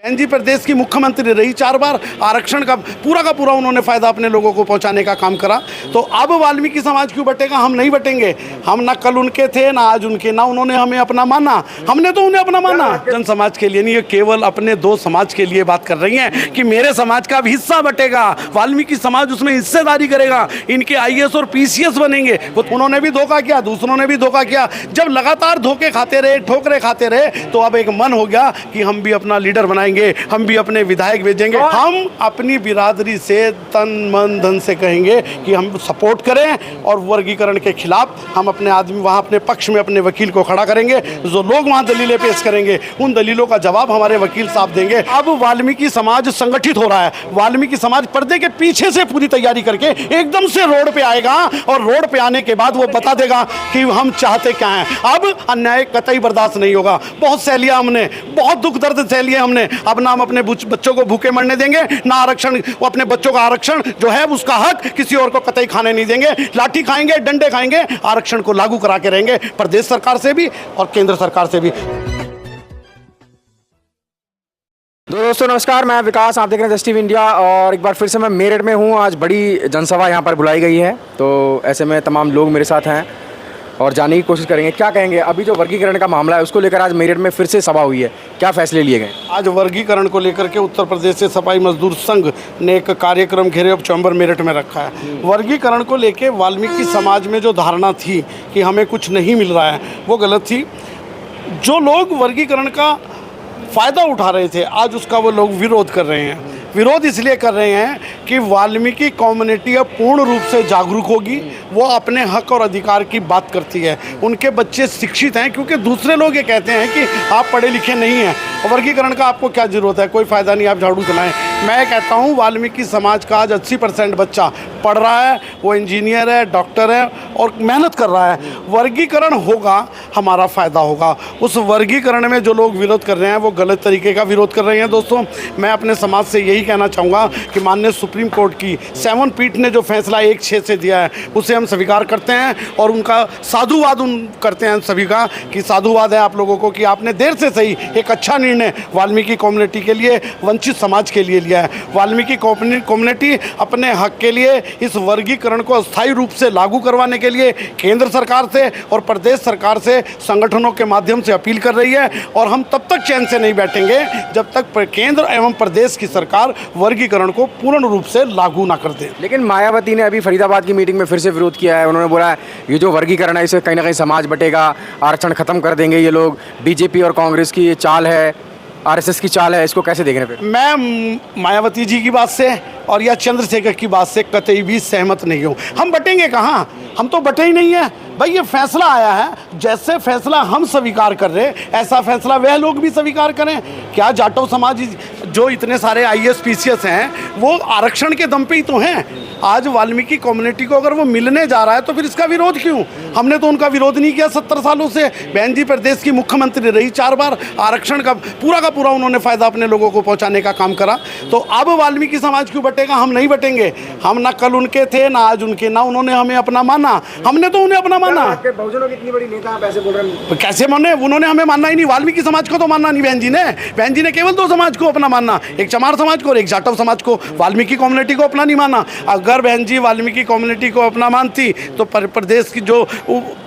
बहन जी प्रदेश की मुख्यमंत्री रही 4 बार, आरक्षण का पूरा उन्होंने फायदा अपने लोगों को पहुंचाने का काम करा। तो अब वाल्मीकि समाज क्यों बटेगा? हम नहीं बटेंगे। हम ना कल उनके थे ना आज उनके, ना उन्होंने हमें अपना माना, हमने तो उन्हें अपना माना। जन समाज के लिए नहीं, ये केवल अपने 2 समाज के लिए बात कर रही हैं कि मेरे समाज का भी हिस्सा बटेगा, वाल्मीकि समाज उसमें हिस्सेदारी करेगा, इनके IAS और PCS बनेंगे। वो उन्होंने भी धोखा किया, दूसरों ने भी धोखा किया। जब लगातार धोखे खाते रहे, ठोकरे खाते रहे, तो अब एक मन हो गया कि हम भी अपना लीडर बनाएंगे, हम भी अपने विधायक भेजेंगे। हम अपनी बिरादरी से तन मन धन से कहेंगे कि हम सपोर्ट करें और वर्गीकरण के खिलाफ हम अपने आदमी वहां अपने पक्ष में अपने वकील को खड़ा करेंगे। जो लोग वहां दलीलें पेश करेंगे उन दलीलों का जवाब हमारे वकील साहब देंगे। अब वाल्मीकि समाज संगठित हो रहा है। वाल्मीकि समाज पर्दे के पीछे से पूरी तैयारी करके एकदम से रोड पे आएगा और रोड पे आने के बाद वो बता देगा कि हम चाहते क्या हैं। अब अन्याय कतई बर्दाश्त नहीं होगा। बहुत सह लिया हमने, बहुत दुख दर्द सह लिया हमने। अब ना हम अपने बच्चों को भूखे मरने देंगे, ना आरक्षण, वो अपने बच्चों का आरक्षण जो है उसका हक किसी और को कतई खाने नहीं देंगे। लाठी खाएंगे, डंडे खाएंगे, आरक्षण को लागू करा के रहेंगे, प्रदेश सरकार से भी और केंद्र सरकार से भी। दोस्तों नमस्कार, मैं विकास, आप देख रहे हैं जस्ट टीवी इंडिया। और एक बार फिर से मैं मेरठ में हूँ। आज बड़ी जनसभा यहाँ पर बुलाई गई है, तो ऐसे में तमाम लोग मेरे साथ हैं और जानने की कोशिश करेंगे क्या कहेंगे। अभी जो वर्गीकरण का मामला है उसको लेकर आज मेरठ में फिर से सभा हुई है, क्या फैसले लिए गए? आज वर्गीकरण को लेकर के उत्तर प्रदेश से सफाई मजदूर संघ ने एक कार्यक्रम घेरे ऑफ चैम्बर मेरठ में रखा है। वर्गीकरण को लेकर वाल्मीकि समाज में जो धारणा थी कि हमें कुछ नहीं मिल रहा है वो गलत थी। जो लोग वर्गीकरण का फ़ायदा उठा रहे थे आज उसका वो लोग विरोध कर रहे हैं। विरोध इसलिए कर रहे हैं कि वाल्मीकि कम्युनिटी अब पूर्ण रूप से जागरूक होगी, वो अपने हक और अधिकार की बात करती है, उनके बच्चे शिक्षित हैं। क्योंकि दूसरे लोग ये कहते हैं कि आप पढ़े लिखे नहीं हैं, वर्गीकरण का आपको क्या ज़रूरत है, कोई फ़ायदा नहीं, आप झाड़ू चलाएं। मैं कहता हूँ वाल्मीकि समाज का आज 80% बच्चा पढ़ रहा है, वो इंजीनियर है, डॉक्टर है और मेहनत कर रहा है। वर्गीकरण होगा, हमारा फ़ायदा होगा। उस वर्गीकरण में जो लोग विरोध कर रहे हैं वो गलत तरीके का विरोध कर रहे हैं। दोस्तों, मैं अपने समाज से यही कहना चाहूँगा कि माननीय सुप्रीम कोर्ट की 7 पीठ ने जो फैसला 1-6 से दिया है उसे हम स्वीकार करते हैं और उनका साधुवाद करते हैं सभी का, कि साधुवाद है आप लोगों को कि आपने देर से सही एक अच्छा निर्णय वाल्मीकि कम्युनिटी के लिए, वंचित समाज के लिए लिया है। वाल्मीकि कम्युनिटी अपने हक के लिए इस वर्गीकरण को अस्थायी रूप से लागू करवाने के लिए केंद्र सरकार से और प्रदेश सरकार से संगठनों के माध्यम से अपील कर रही है। और हम तब तक चैन से नहीं बैठेंगे जब तक केंद्र एवं प्रदेश की सरकार वर्गीकरण को पूर्ण रूप से लागू ना कर दे। लेकिन मायावती ने अभी फरीदाबाद की मीटिंग में फिर से विरोध किया है। उन्होंने बोला ये जो वर्गीकरण है इससे कहीं ना कहीं समाज बटेगा, आरक्षण खत्म कर देंगे ये लोग। बीजेपी और कांग्रेस की ये चाल है, RSS की चाल है, इसको कैसे देख रहे हैं? मैं मायावती जी की बात से और या चंद्रशेखर की बात से कतई भी सहमत नहीं हूँ। हम बटेंगे कहाँ, हम तो बटे ही नहीं है भाई। ये फैसला आया है, जैसे फैसला हम स्वीकार कर रहे ऐसा फैसला वह लोग भी स्वीकार करें। क्या जाटव समाज जो इतने सारे IAS PCS हैं वो आरक्षण के दम पे ही तो हैं। आज वाल्मीकि कम्युनिटी को अगर वो मिलने जा रहा है तो फिर इसका विरोध क्यों? हमने तो उनका विरोध नहीं किया 70 सालों से। बहन जी प्रदेश की मुख्यमंत्री रही 4 बार, आरक्षण का पूरा उन्होंने फ़ायदा अपने लोगों को पहुंचाने का काम करा। तो अब वाल्मीकि समाज क्यों बटेगा? हम नहीं बटेंगे। हम ना कल उनके थे ना आज उनके, ना उन्होंने हमें अपना माना, हमने तो उन्हें अपना माना। बहुजनों की इतनी बड़ी नेता आप ऐसे बोल रहे हैं? कैसे माने? उन्होंने हमें मानना ही नहीं, वाल्मीकि समाज को तो मानना नहीं। बहन जी ने केवल 2 समाज को अपना मानना, एक चमार समाज को और एक जाटव समाज को। वाल्मीकि कम्युनिटी को अपना नहीं माना। अगर बहन जी वाल्मीकि कम्युनिटी को अपना मानती तो प्रदेश की जो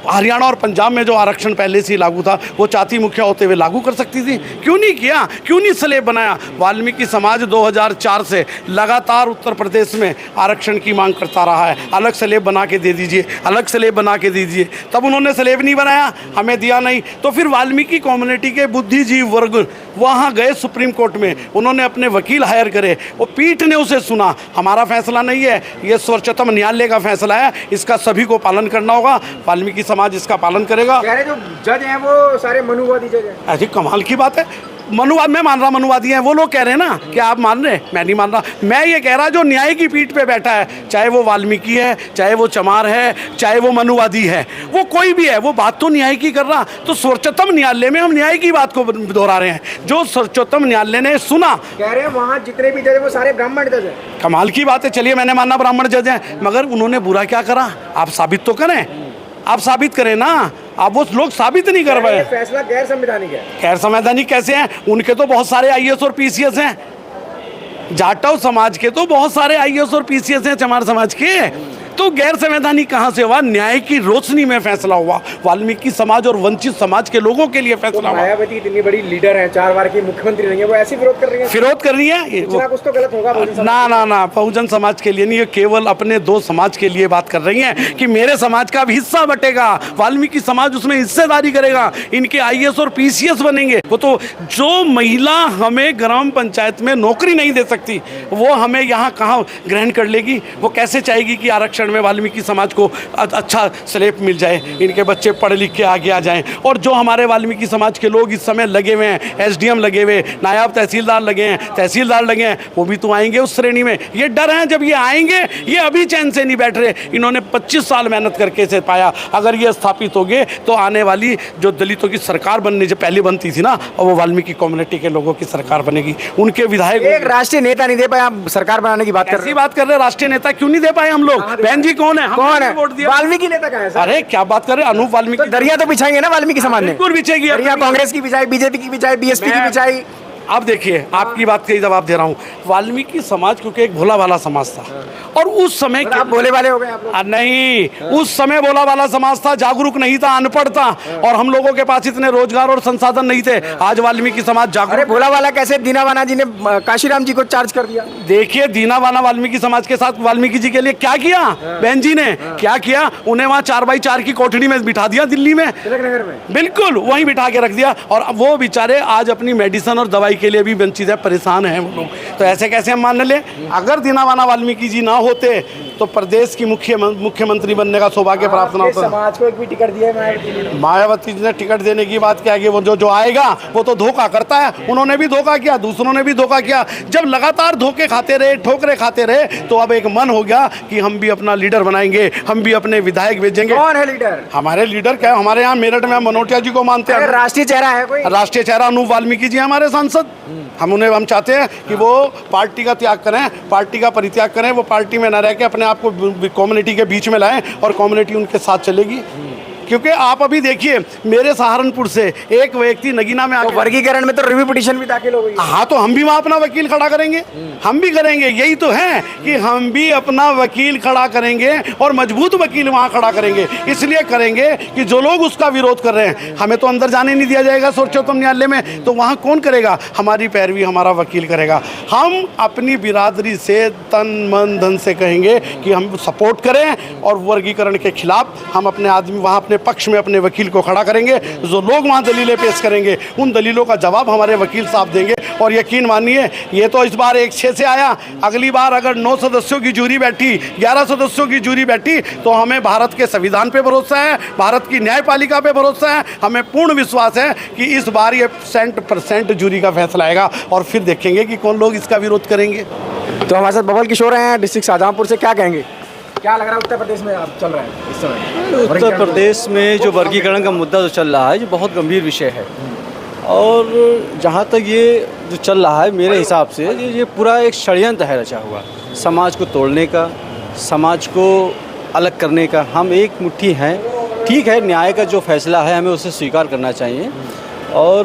हरियाणा और पंजाब में जो आरक्षण पहले से लागू था वो चाहती मुखिया होते हुए लागू कर सकती थी। क्यों नहीं किया? क्यों नहीं स्लेब बनाया? वाल्मीकि समाज 2004 से लगातार उत्तर प्रदेश में आरक्षण की मांग करता रहा है। अलग स्लेब बना के दे दीजिए, अलग स्लेब बना के दीजिए। तब उन्होंने स्लेब नहीं बनाया, हमें दिया नहीं। तो फिर वाल्मीकि कम्युनिटी के बुद्धिजीवी वर्ग वहाँ गए सुप्रीम कोर्ट में, उन्होंने अपने वकील हायर करे, वो पीठ ने उसे सुना। हमारा फैसला नहीं है, ये सर्वोच्चतम न्यायालय का फैसला है, इसका सभी को पालन करना होगा। वाल्मीकि समाज इसका पालन करेगा। कह रहे जो जज हैं वो सारे मनुवादी जज हैं। ऐसी कमाल की बात है। मनुवाद मैं मान रहा, मनुवादी हैं वो लोग कह रहे हैं ना कि आप मान रहे, मैं नहीं मान रहा। मैं ये कह रहा जो न्याय की पीठ पे बैठा है, चाहे वो वाल्मीकि है, चाहे वो चमार है, चाहे वो मनुवादी है, वो कोई भी है, वो बात तो न्याय की कर रहा। तो सर्वोच्चतम न्यायालय में हम न्याय की बात को दोहरा रहे हैं। जो सर्वोच्चतम न्यायालय ने सुना, कह रहे हैं वहाँ जितने भी जज हैं वो सारे ब्राह्मण जज हैं। कमाल की बात है। चलिए मैंने माना ब्राह्मण जज हैं, मगर उन्होंने बुरा क्या करा? आप साबित तो करें, आप साबित करें ना। अब वो लोग साबित नहीं कर पाए। फैसला गैर संवैधानिक है। गैर संवैधानिक कैसे हैं? उनके तो बहुत सारे आईएएस और पीसीएस हैं। जाटव समाज के तो बहुत सारे आईएएस और पीसीएस हैं, चमार समाज के। तो गैर संवैधानिक कहाँ से हुआ? न्याय की रोशनी में फैसला हुआ। वाल्मीकि समाज और वंचित समाज के लोगों के लिए फैसला हुआ। मायावती इतनी बड़ी लीडर है, 4 बार की मुख्यमंत्री रही है, वो ऐसे विरोध कर रही है। विरोध कर रही है कुछ तो गलत होगा। ना ना ना, बहुजन समाज के लिए नहीं, ये केवल अपने 2 समाज के लिए बात कर रही हैं कि मेरे समाज का भी हिस्सा बटेगा, वाल्मीकि समाज उसमें हिस्सेदारी करेगा, इनके आईएएस और पीसीएस बनेंगे। वो तो जो महिला हमें ग्राम पंचायत में नौकरी नहीं दे सकती, वो हमें यहाँ कहाँ ग्रहण कर लेगी? वो कैसे चाहेगी कि आरक्षण में वाल्मीकि समाज को अच्छा स्लेब मिल जाए, इनके बच्चे पढ़ लिख के आगे आ जाएं? और जो हमारे वाल्मीकि समाज के लोग इस समय लगे हुए हैं, एसडीएम लगे हुए, नायब तहसीलदार लगे हैं, तहसीलदार लगे हैं, वो भी तो आएंगे उस श्रेणी में। ये डर है जब ये आएंगे, ये अभी चैन से नहीं बैठ रहे। इन्होंने 25 साल मेहनत करके इसे पाया। अगर ये स्थापित हो गए तो आने वाली जो दलितों की सरकार बनने जो पहले बनती थी ना, और वो वाल्मीकि कम्युनिटी के लोगों की सरकार बनेगी। उनके विधायक एक राष्ट्रीय नेता नहीं दे पाए, आप सरकार बनाने की बात कर रहे ऐसी बात कर रहे हैं। राष्ट्रीय नेता क्यों नहीं दे पाए हम लोग? बहन जी कौन है? कौन है? वोट दिया। वाल्मीकि नेता कहाँ है सर? अरे क्या बात कर रहे हैं? अनूप वाल्मीकि दरिया तो बिछाई है ना वाल्मीकि समाज ने। बिल्कुल बिछेगी। दरिया कांग्रेस की बिछाई, बीजेपी की बिछाई, बीएसपी की बिछाई। अब देखिए, आपकी बात का ही जवाब दे रहा हूँ। वाल्मीकि समाज क्योंकि एक भोला भाला समाज था, और उस समय आप भोले वाले हो गए आप लोग। नहीं, उस समय भोला भाला समाज था, जागरूक नहीं था, अनपढ़ था, और हम लोगों के पास इतने रोजगार और संसाधन नहीं थे। आज वाल्मीकि समाज अरे जागरूक। भोला वाला कैसे? दीना वाना जी ने काशीराम जी को चार्ज कर दिया। देखिए, दीना वाना वाल्मीकि समाज के साथ वाल्मीकि जी के लिए क्या किया? बहन जी ने क्या किया? उन्हें वहाँ 4x4 की कोठरी में बिठा दिया, दिल्ली में, तिलकनगर में। बिल्कुल वहीं बिठा के रख दिया। और वो बेचारे आज अपनी मेडिसिन और दवाई के लिए भी वंचित है, परेशान हैं वो लोग। तो ऐसे कैसे हम मान लें? अगर दीनावाना वाल्मीकि जी ना होते तो प्रदेश की मुख्यमंत्री बनने का सौभाग्य प्राप्त ना होता। समाज को एक भी टिकट दिया है मायावती जी ने टिकट देने की बात क्या है? वो जो आएगा वो तो धोखा करता है। उन्होंने भी धोखा किया, दूसरों ने भी धोखा किया। जब लगातार धोखे खाते रहे, ठोकरे खाते रहे, तो अब एक मन हो गया कि हम भी अपना लीडर बनाएंगे, हम भी अपने विधायक भेजेंगे। कौन है लीडर? हमारे लीडर क्या, हमारे यहाँ मेरठ में मनोटिया जी को मानते हैं। राष्ट्रीय चेहरा है कोई? राष्ट्रीय चेहरा अनूप वाल्मीकि जी हमारे सांसद। हम चाहते हैं कि वो पार्टी का त्याग करें, पार्टी का परित्याग करें, वो पार्टी में न रह के अपने आप को कम्युनिटी के बीच में लाएं, और कम्युनिटी उनके साथ चलेगी। क्योंकि आप अभी देखिए, मेरे सहारनपुर से एक व्यक्ति नगीना में आके वर्गीकरण में तो रिव्यू पिटीशन भी दाखिल हो गई। हाँ, तो हम भी वहाँ अपना वकील खड़ा करेंगे, हम भी करेंगे। यही तो है कि हम भी अपना वकील खड़ा करेंगे, और मजबूत वकील वहाँ खड़ा करेंगे। इसलिए करेंगे कि जो लोग उसका विरोध कर रहे हैं, हमें तो अंदर जाने नहीं दिया जाएगा सर्वोच्चतम न्यायालय में, तो वहाँ कौन करेगा? हमारी पैरवी हमारा वकील करेगा। हम अपनी बिरादरी से तन मन धन से कहेंगे कि हम सपोर्ट करें, और वर्गीकरण के खिलाफ हम अपने आदमी वहाँ अपने पक्ष में अपने वकील को खड़ा करेंगे। जो लोग वहाँ दलीलें पेश करेंगे, उन दलीलों का जवाब हमारे वकील साहब देंगे। और यकीन मानिए, ये तो इस बार 1-6 से आया, अगली बार अगर 9 सदस्यों की जूरी बैठी, 11 सदस्यों की जूरी बैठी, तो हमें भारत के संविधान पे भरोसा है, भारत की न्यायपालिका पे भरोसा है। हमें पूर्ण विश्वास है कि इस बार ये 100% जूरी का फैसला आएगा, और फिर देखेंगे कि कौन लोग इसका विरोध करेंगे। तो हमारे साथ बबल किशोर हैं, डिस्ट्रिक्ट शाहजहाँपुर से। क्या कहेंगे, क्या लग रहा है उत्तर प्रदेश में अब चल रहा है इस समय? उत्तर प्रदेश में जो वर्गीकरण का मुद्दा जो चल रहा है, जो बहुत गंभीर विषय है, और जहाँ तक ये जो चल रहा है, मेरे हिसाब से ये पूरा एक षड्यंत्र है रचा हुआ, समाज को तोड़ने का, समाज को अलग करने का। हम एक मुट्ठी हैं, ठीक है, न्याय का जो फैसला है हमें उसे स्वीकार करना चाहिए। और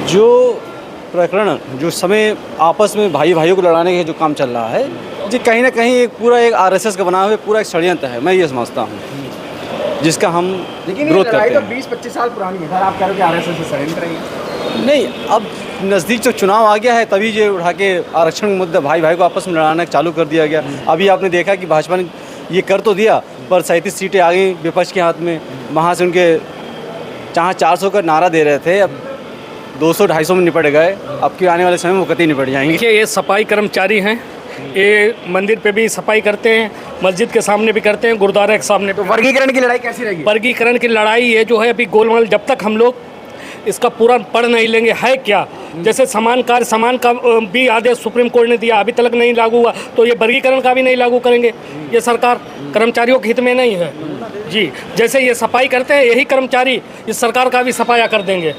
जो प्रकरण, जो समय आपस में भाई भाइयों को लड़ाने का जो काम चल रहा है, जी कहीं ना कहीं एक पूरा एक आरएसएस का बना हुआ पूरा एक षड्यंत्र है, मैं ये समझता हूँ, जिसका हम विरोध करते हैं। 20-25 साल पुरानी है, आप कह रहे हो कि आरएसएस से षड्यंत्र है? नहीं, अब नज़दीक जो चुनाव आ गया है, तभी ये उठा के आरक्षण का मुद्दा भाई भाई को आपस में लड़ाना चालू कर दिया गया। अभी आपने देखा कि भाजपा ने ये कर तो दिया, पर 37 सीटें आ गई विपक्ष के हाथ में। वहाँ से उनके जहाँ 400 का नारा दे रहे थे, अब 200-250 में निपट गए। अब के आने वाले समय में वो कतई निपट जाएंगे। देखिए, ये सफाई कर्मचारी हैं, ये मंदिर पे भी सफाई करते हैं, मस्जिद के सामने भी करते हैं, गुरुद्वारा के सामने। तो वर्गीकरण की लड़ाई कैसी रहेगी? वर्गीकरण की लड़ाई ये जो है अभी गोलमाल, जब तक हम लोग इसका पूरा पढ़ नहीं लेंगे है क्या। जैसे समान कार्य समान का भी आदेश सुप्रीम कोर्ट ने दिया, अभी तक नहीं लागू हुआ, तो ये वर्गीकरण का भी नहीं लागू करेंगे। ये सरकार कर्मचारियों के हित में नहीं है जी। जैसे ये सफाई करते हैं, यही कर्मचारी इस सरकार का भी सफाया कर देंगे।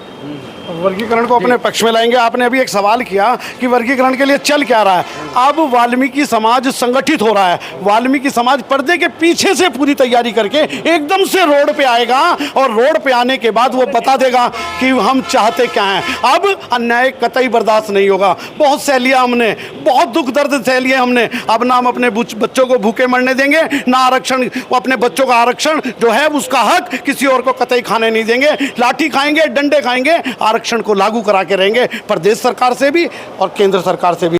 वर्गीकरण को अपने पक्ष में लाएंगे। आपने अभी एक सवाल किया कि वर्गीकरण के लिए चल क्या रहा है। अब वाल्मीकि समाज संगठित हो रहा है। वाल्मीकि समाज पर्दे के पीछे से पूरी तैयारी करके एकदम से रोड पे आएगा और रोड पे आने के बाद वो बता देगा कि हम चाहते क्या हैं। अब अन्याय कतई बर्दाश्त नहीं होगा। बहुत सह लिया हमने, बहुत दुख दर्द सह लिए हमने। अब ना हम अपने बच्चों को भूखे मरने देंगे, ना आरक्षण, वो अपने बच्चों का आरक्षण जो है उसका हक किसी और को कतई खाने नहीं देंगे। लाठी खाएंगे, डंडे खाएंगे, आरक्षण को लागू करा के रहेंगे, प्रदेश सरकार से भी और केंद्र सरकार से भी।